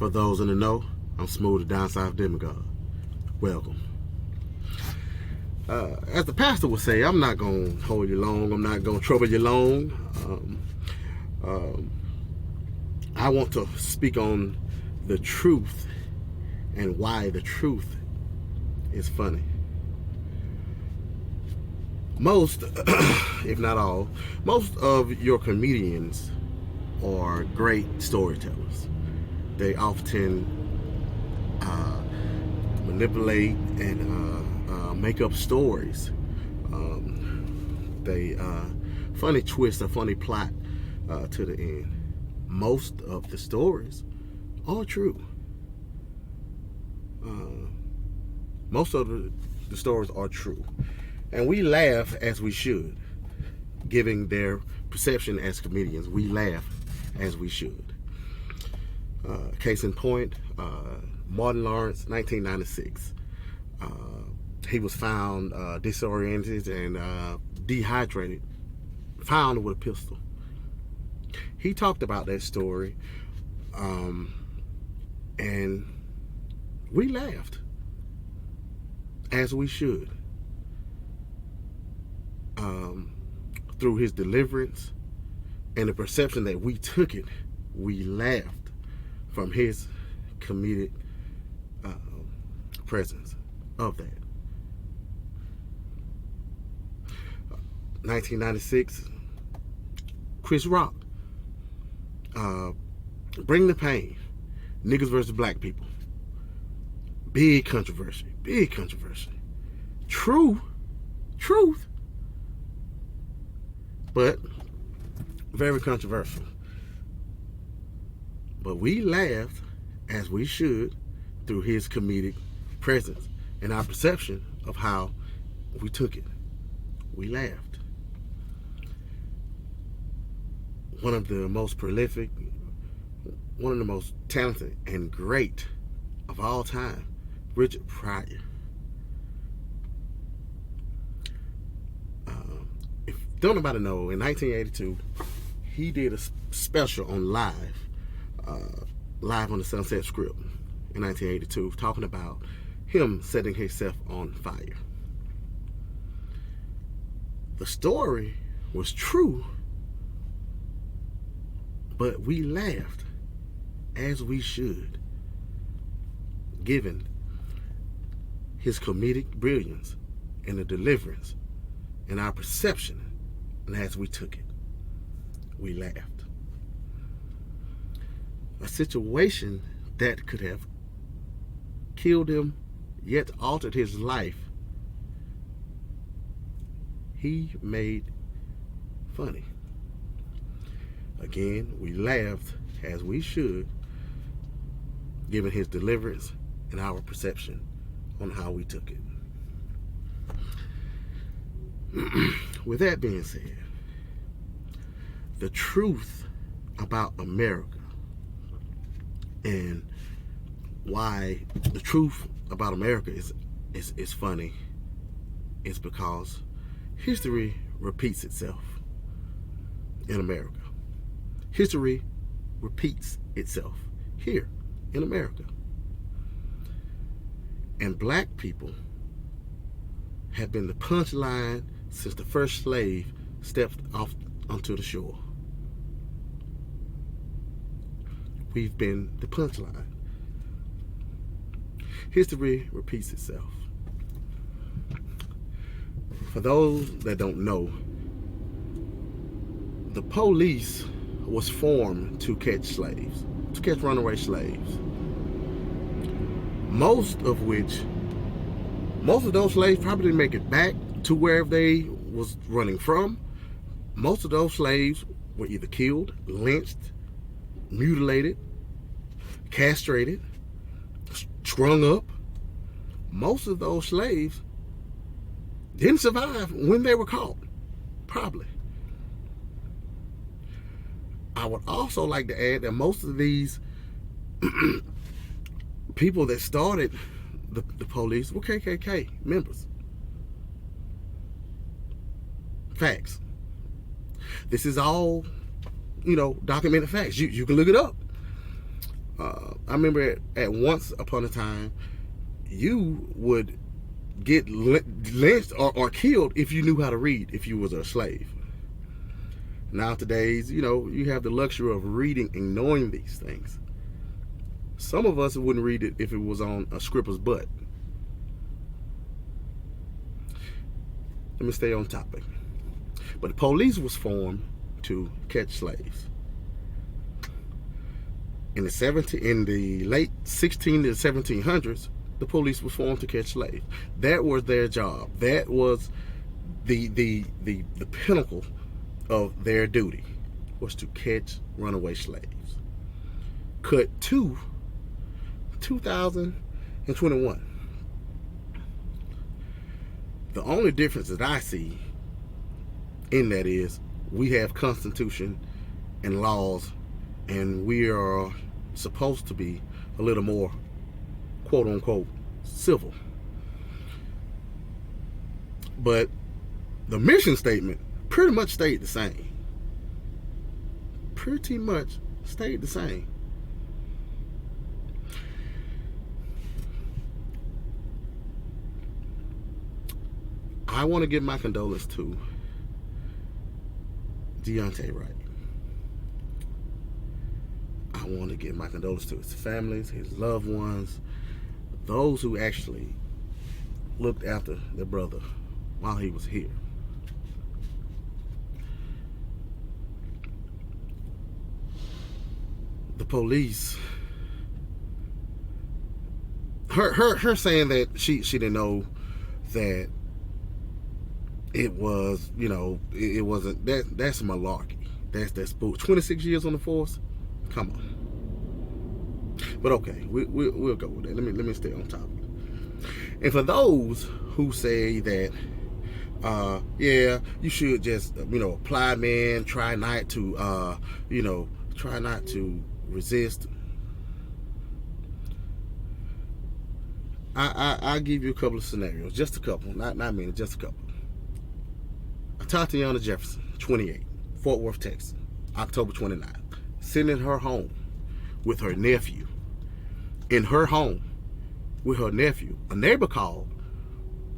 For those in the know, I'm Smooth, the down south demigod. Welcome. As the pastor would say, I'm not going to hold you long. I'm not going to trouble you long. I want to speak on the truth and why the truth is funny. Most, if not all, most of your comedians are great storytellers. They often manipulate and make up stories. They funny twist, a funny plot to the end. Most of the stories are true. Most of the stories are true. And we laugh as we should, giving their perception as comedians. We laugh as we should. Case in point, Martin Lawrence, 1996. He was found disoriented and dehydrated, found with a pistol. He talked about that story, and we laughed, as we should. Through his deliverance and the perception that we took it, we laughed from his comedic presence of that. 1996, Chris Rock, Bring the Pain, Niggas versus Black People. Big controversy, big controversy. Truth, but very controversial. But we laughed, as we should, through his comedic presence and our perception of how we took it. We laughed. One of the most prolific, one of the most talented and great of all time, Richard Pryor. If don't nobody know, in 1982, he did a special on live on the Sunset Strip in 1982, talking about him setting himself on fire. The story was true, but we laughed, as we should, given his comedic brilliance and the deliverance and our perception, and as we took it, we laughed. A situation that could have killed him, yet altered his life, he made funny. Again, we laughed, as we should, given his deliverance and our perception on how we took it. With that being said, the truth about America and why the truth about America is funny is because history repeats itself in America. History repeats itself here in America. And black people have been the punchline since the first slave stepped off onto the shore. We've been the punchline. History repeats itself. For those that don't know, the police was formed to catch slaves, to catch runaway slaves. Most of those slaves probably didn't make it back to wherever they was running from. Most of those slaves were either killed, lynched, mutilated, castrated, strung up. Most of those slaves didn't survive when they were caught, probably. I would also like to add that most of these people that started the police were KKK members. Facts. This is all, documented facts. You can look it up. I remember at once upon a time, you would get lynched or killed if you knew how to read, if you was a slave. Nowadays, you have the luxury of reading and knowing these things. Some of us wouldn't read it if it was on a scripper's butt. Let me stay on topic. But the police was formed to catch slaves. In the late 16 to 1700s, the police was formed to catch slaves. That was their job. That was the pinnacle of their duty, was to catch runaway slaves. Cut to 2021. The only difference that I see in that is we have Constitution and laws, and we are supposed to be a little more, quote unquote, civil. But the mission statement pretty much stayed the same. Pretty much stayed the same. I want to give my condolences to DAUNTE WRIGHT. I want to give my condolences to his families, his loved ones, those who actually looked after their brother while he was here. The police, her saying that she didn't know that it was, it wasn't, that's malarkey. That's bull. 26 years on the force? Come on. But okay, we'll go with that. Let me stay on topic. And for those who say that, yeah, you should just, apply, man, try not to resist. I'll give you a couple of scenarios, just a couple, not many, just a couple. Tatiana Jefferson, 28, Fort Worth, Texas, October 29th, sitting in her home with her nephew. In her home with her nephew, a neighbor called,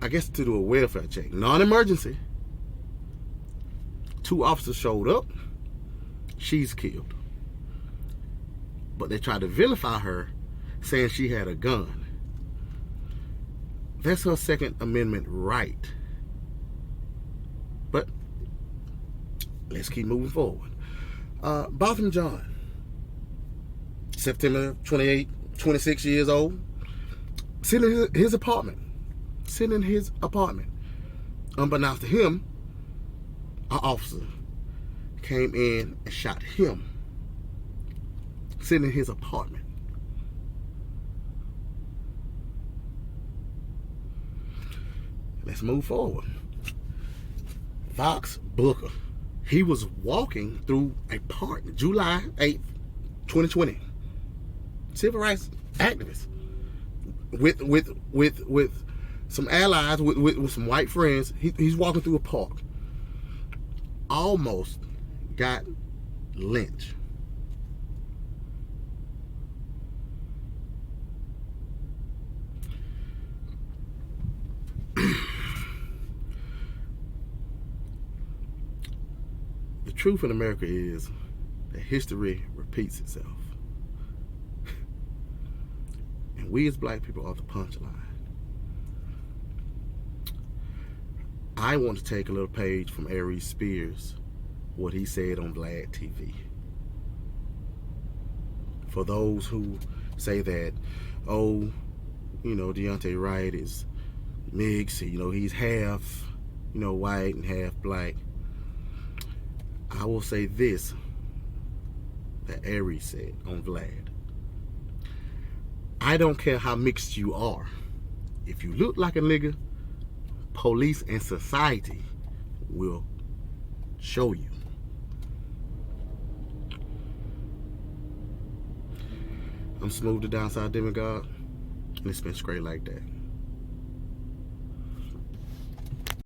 I guess to do a welfare check, non-emergency. 2 officers showed up. She's killed. But they tried to vilify her, saying she had a gun. That's her Second Amendment right. But let's keep moving forward. Botham John, September 28, 26 years old, sitting in his apartment. Unbeknownst to him, an officer came in and shot him, sitting in his apartment. Let's move forward. Vox Booker, he was walking through a park July 8th, 2020. Civil rights activist with some allies, with some white friends. He's walking through a park. Almost got lynched. The truth in America is that history repeats itself. And we as black people are the punchline. I want to take a little page from Aries Spears, what he said on Vlad TV. For those who say that, oh, DAUNTE WRIGHT is mixed, he's half, white and half black. I will say this, that Aries said on Vlad. I don't care how mixed you are. If you look like a nigga, police and society will show you. I'm Smooth the Downside Demigod, and it's been straight like that.